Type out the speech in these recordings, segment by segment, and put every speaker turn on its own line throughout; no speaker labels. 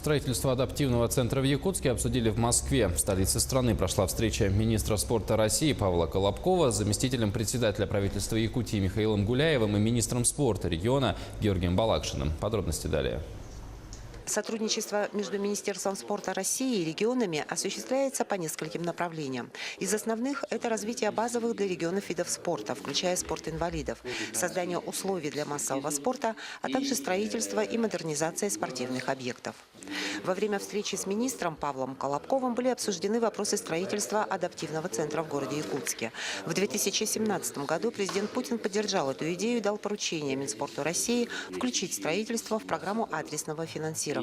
Строительство адаптивного центра в Якутске обсудили в Москве. В столице страны прошла встреча министра спорта России Павла Колобкова с заместителем председателя правительства Якутии Михаилом Гуляевым и министром спорта региона Георгием Балакшиным. Подробности далее.
Сотрудничество между Министерством спорта России и регионами осуществляется по нескольким направлениям. Из основных – это развитие базовых для регионов видов спорта, включая спорт инвалидов, создание условий для массового спорта, а также строительство и модернизация спортивных объектов. Во время встречи с министром Павлом Колобковым были обсуждены вопросы строительства адаптивного центра в городе Якутске. В 2017 году президент Путин поддержал эту идею и дал поручение Минспорту России включить строительство в программу адресного финансирования.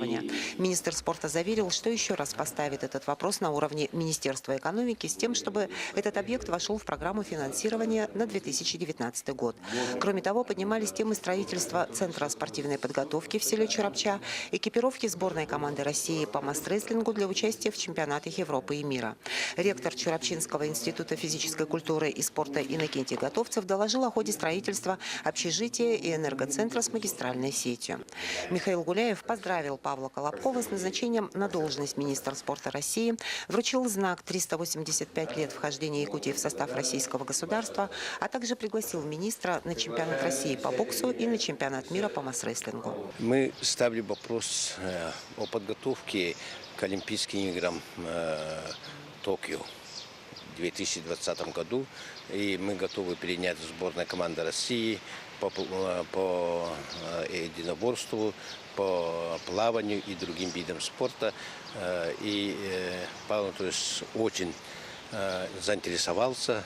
Министр спорта заверил, что еще раз поставит этот вопрос на уровне Министерства экономики с тем, чтобы этот объект вошел в программу финансирования на 2019 год. Кроме того, поднимались темы строительства Центра спортивной подготовки в селе Чурапча, экипировки сборной команды России по масс-рестлингу для участия в чемпионатах Европы и мира. Ректор Чурапчинского института физической культуры и спорта Иннокентий Готовцев доложил о ходе строительства общежития и энергоцентра с магистральной сетью. Михаил Гуляев поздравил Павла Колобкова с назначением на должность министра спорта России, вручил знак 385 лет вхождения Якутии в состав российского государства, а также пригласил министра на чемпионат России по боксу и на чемпионат мира по масс-рестлингу.
Мы ставили вопрос о подготовке к Олимпийским играм Токио в 2020 году. И мы готовы принять сборную команду России по единоборству, по плаванию и другим видам спорта. И Павел Анатольевич очень заинтересовался,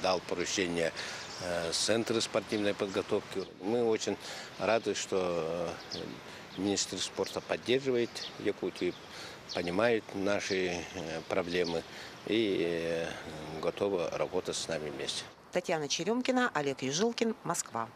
дал поручение Центру спортивной подготовки. Мы очень рады, что министр спорта поддерживает Якутию, понимает наши проблемы и готова работать с нами вместе.
Татьяна Черемкина, Олег Южилкин, Москва.